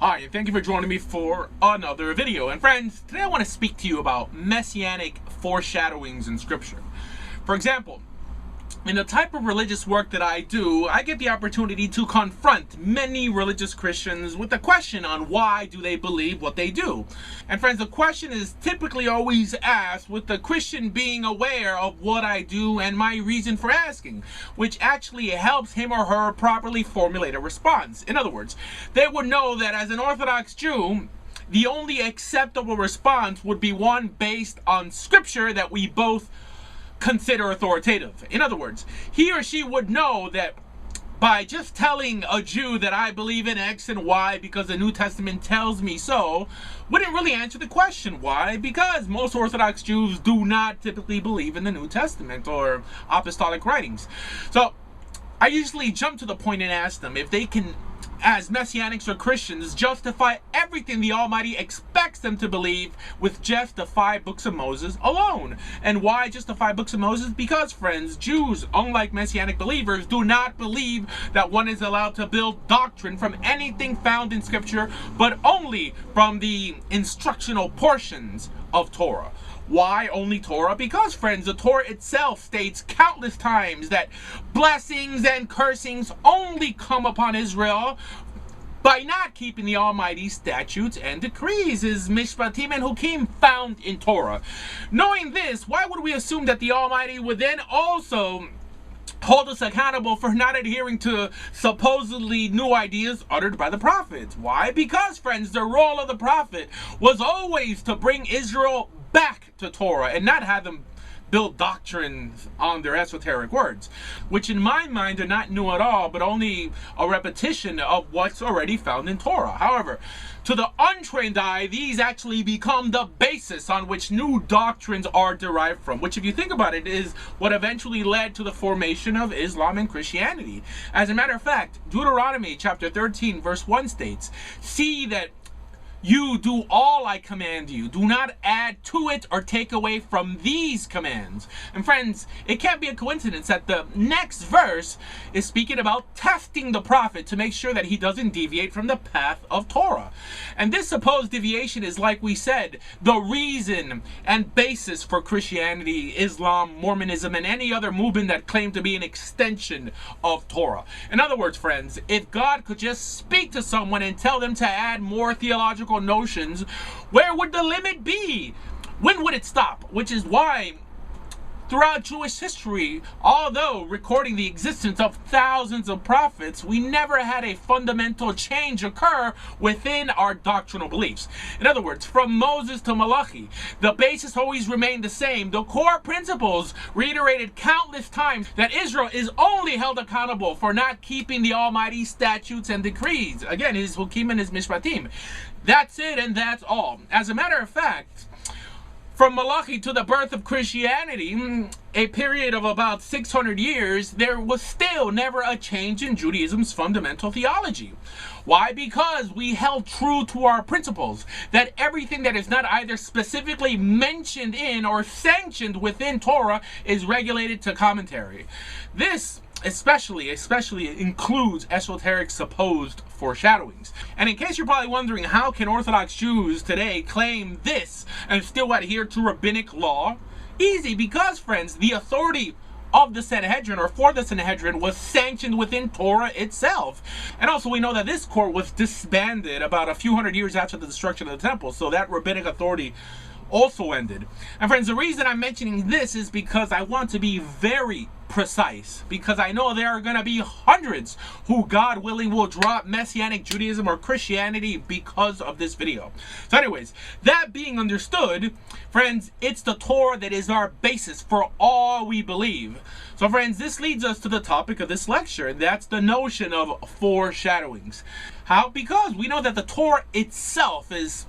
Hi, and thank you for joining me for another video. And friends, today I want to speak to you about messianic foreshadowings in Scripture. For example, in the type of religious work that I do, I get the opportunity to confront many religious Christians with a question on why do they believe what they do. And friends, the question is typically always asked with the Christian being aware of what I do and my reason for asking, which actually helps him or her properly formulate a response. In other words, they would know that as an Orthodox Jew, the only acceptable response would be one based on Scripture that we both consider authoritative. In other words, he or she would know that by just telling a Jew that I believe in X and Y because the New Testament tells me so, wouldn't really answer the question. Why? Because most Orthodox Jews do not typically believe in the New Testament or apostolic writings. So I usually jump to the point and ask them if they can, as Messianics or Christians, justify everything the Almighty expects them to believe with just the 5 books of Moses alone. And why just the 5 books of Moses? Because, friends, Jews, unlike Messianic believers, do not believe that one is allowed to build doctrine from anything found in Scripture, but only from the instructional portions of Torah. Why only Torah? Because, friends, the Torah itself states countless times that blessings and cursings only come upon Israel by not keeping the Almighty's statutes and decrees, His mishpatim and hukim found in Torah. Knowing this, why would we assume that the Almighty would then also hold us accountable for not adhering to supposedly new ideas uttered by the prophets? Why? Because, friends, the role of the prophet was always to bring Israel back to Torah and not have them build doctrines on their esoteric words, which in my mind are not new at all, but only a repetition of what's already found in Torah. However, to the untrained eye, these actually become the basis on which new doctrines are derived from, which, if you think about it, is what eventually led to the formation of Islam and Christianity. As a matter of fact, Deuteronomy chapter 13 verse 1 states, "See that you do all I command you. Do not add to it or take away from these commands." And friends, it can't be a coincidence that the next verse is speaking about testing the prophet to make sure that he doesn't deviate from the path of Torah. And this supposed deviation is, like we said, the reason and basis for Christianity, Islam, Mormonism, and any other movement that claim to be an extension of Torah. In other words, friends, if God could just speak to someone and tell them to add more theological notions, where would the limit be? When would it stop? Which is why throughout Jewish history, although recording the existence of thousands of prophets, we never had a fundamental change occur within our doctrinal beliefs. In other words, from Moses to Malachi, the basis always remained the same. The core principles reiterated countless times that Israel is only held accountable for not keeping the Almighty's statutes and decrees. Again, His hukim and His mishpatim. That's it, and that's all. As a matter of fact, from Malachi to the birth of Christianity, a period of about 600 years, there was still never a change in Judaism's fundamental theology. Why? Because we held true to our principles, that everything that is not either specifically mentioned in or sanctioned within Torah is regulated to commentary. This especially includes esoteric supposed foreshadowings. And in case you're probably wondering, how can Orthodox Jews today claim this and still adhere to rabbinic law? Easy, because, friends, the authority of the Sanhedrin, or for the Sanhedrin, was sanctioned within Torah itself. And also we know that this court was disbanded about a few hundred years after the destruction of the temple, so that rabbinic authority also ended. And friends, the reason I'm mentioning this is because I want to be very precise, because I know there are going to be hundreds who, God willing, will drop Messianic Judaism or Christianity because of this video. So anyways, that being understood, friends, it's the Torah that is our basis for all we believe. So friends, this leads us to the topic of this lecture, and that's the notion of foreshadowings. How? Because we know that the Torah itself is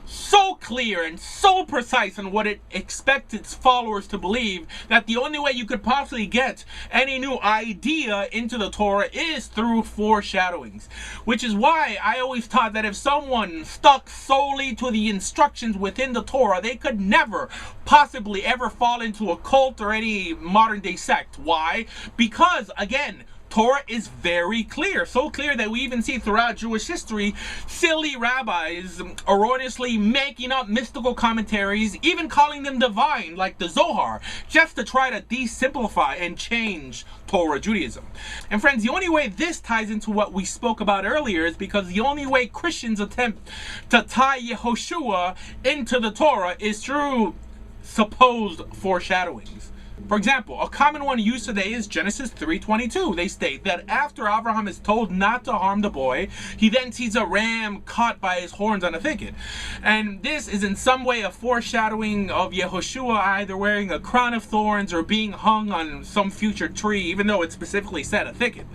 so clear and so precise on what it expects its followers to believe that the only way you could possibly get any new idea into the Torah is through foreshadowings. Which is why I always taught that if someone stuck solely to the instructions within the Torah, they could never possibly ever fall into a cult or any modern day sect. Why? Because, again, Torah is very clear, so clear that we even see throughout Jewish history silly rabbis erroneously making up mystical commentaries, even calling them divine, like the Zohar, just to try to desimplify and change Torah Judaism. And friends, the only way this ties into what we spoke about earlier is because the only way Christians attempt to tie Yehoshua into the Torah is through supposed foreshadowings. For example, a common one used today is Genesis 3:22. They state that after Abraham is told not to harm the boy, he then sees a ram caught by his horns on a thicket. And this is in some way a foreshadowing of Yehoshua either wearing a crown of thorns or being hung on some future tree, even though it specifically said a thicket.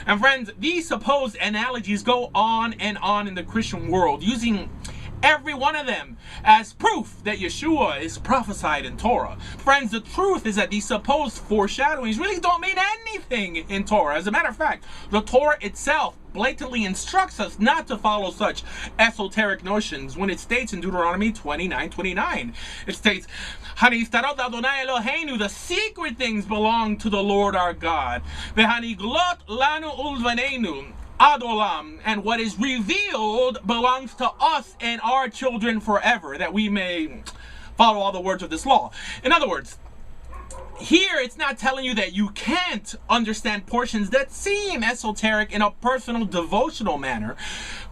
And friends, these supposed analogies go on and on in the Christian world, using every one of them as proof that Yeshua is prophesied in Torah. Friends, the truth is that these supposed foreshadowings really don't mean anything in Torah. As a matter of fact, the Torah itself blatantly instructs us not to follow such esoteric notions when it states in Deuteronomy 29:29. It states, "Hanistarot Adonai Eloheinu, the secret things belong to the Lord our God. V'haniglot lanu ulvaneinu Adolam, and what is revealed belongs to us and our children forever, that we may follow all the words of this law." In other words, here it's not telling you that you can't understand portions that seem esoteric in a personal devotional manner,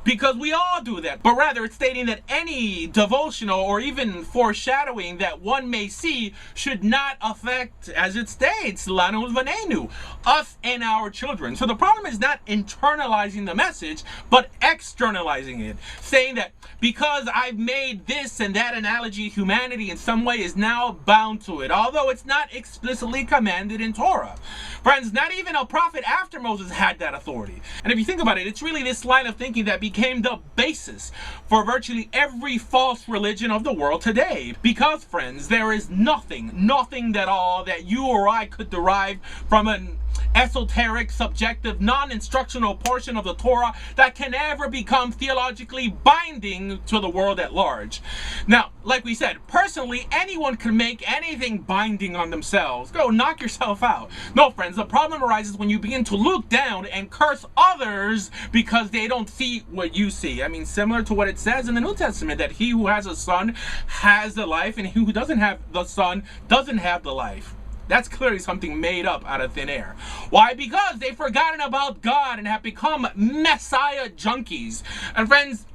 because we all do that, but rather it's stating that any devotional or even foreshadowing that one may see should not affect, as it states, Lanu Vanenu, us and our children. So the problem is not internalizing the message, but externalizing it, saying that because I've made this and that analogy, humanity in some way is now bound to it, although it's not explicitly commanded in Torah. Friends, not even a prophet after Moses had that authority. And if you think about it, it's really this line of thinking that became the basis for virtually every false religion of the world today. Because, friends, there is nothing at all that you or I could derive from an esoteric, subjective, non-instructional portion of the Torah that can ever become theologically binding to the world at large. Now, like we said, personally, anyone can make anything binding on themselves. Go knock yourself out. No, friends, the problem arises when you begin to look down and curse others because they don't see what you see. I mean, similar to what it says in the New Testament, that he who has a son has the life, and he who doesn't have the son doesn't have the life. That's clearly something made up out of thin air. Why? Because they've forgotten about God and have become Messiah junkies. And friends,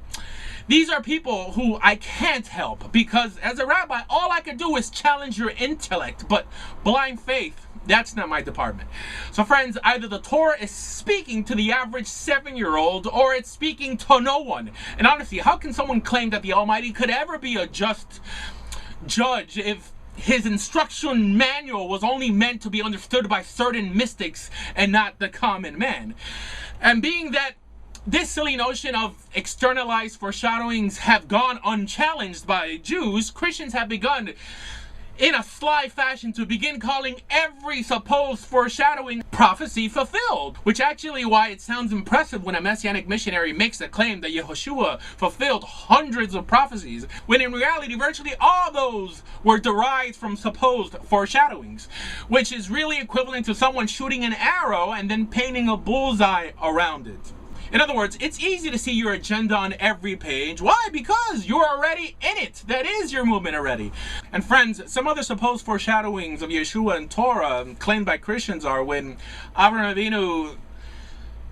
these are people who I can't help, because as a rabbi, all I can do is challenge your intellect, but blind faith, that's not my department. So friends, either the Torah is speaking to the average 7-year-old or it's speaking to no one. And honestly, how can someone claim that the Almighty could ever be a just judge if his instruction manual was only meant to be understood by certain mystics and not the common man? And being that this silly notion of externalized foreshadowings have gone unchallenged by Jews, Christians have begun in a sly fashion to begin calling every supposed foreshadowing prophecy fulfilled, which actually why it sounds impressive when a messianic missionary makes the claim that Yehoshua fulfilled hundreds of prophecies, when in reality virtually all those were derived from supposed foreshadowings, which is really equivalent to someone shooting an arrow and then painting a bullseye around it. In other words, it's easy to see your agenda on every page. Why? Because you're already in it. That is your movement already. And friends, some other supposed foreshadowings of Yeshua and Torah claimed by Christians are when Avraham Avinu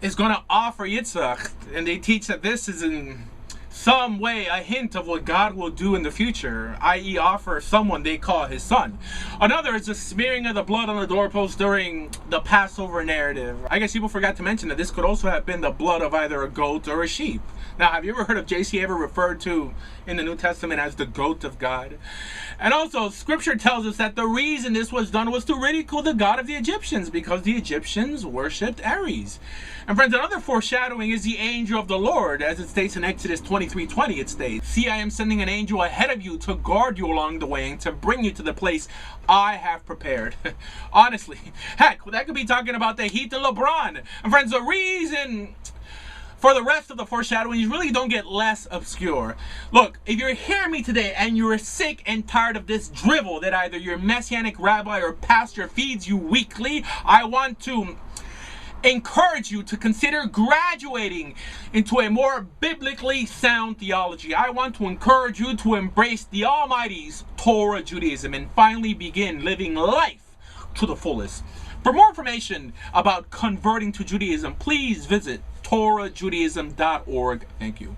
is going to offer Yitzhak, and they teach that this is in some way a hint of what God will do in the future, i.e. offer someone they call his son. Another is the smearing of the blood on the doorpost during the Passover narrative. I guess people forgot to mention that this could also have been the blood of either a goat or a sheep. Now, have you ever heard of JC ever referred to in the New Testament as the goat of God? And also, scripture tells us that the reason this was done was to ridicule the God of the Egyptians, because the Egyptians worshipped Ares. And friends, another foreshadowing is the angel of the Lord. As it states in Exodus 23:20, it states, "See, I am sending an angel ahead of you to guard you along the way and to bring you to the place I have prepared." Honestly, heck, that could be talking about the Heat of LeBron. And friends, the reason for the rest of the foreshadowing really don't get less obscure. Look, if you're hearing me today and you're sick and tired of this drivel that either your messianic rabbi or pastor feeds you weekly, I want to encourage you to consider graduating into a more biblically sound theology. I want to encourage you to embrace the Almighty's Torah Judaism and finally begin living life to the fullest. For more information about converting to Judaism, please visit TorahJudaism.org. Thank you.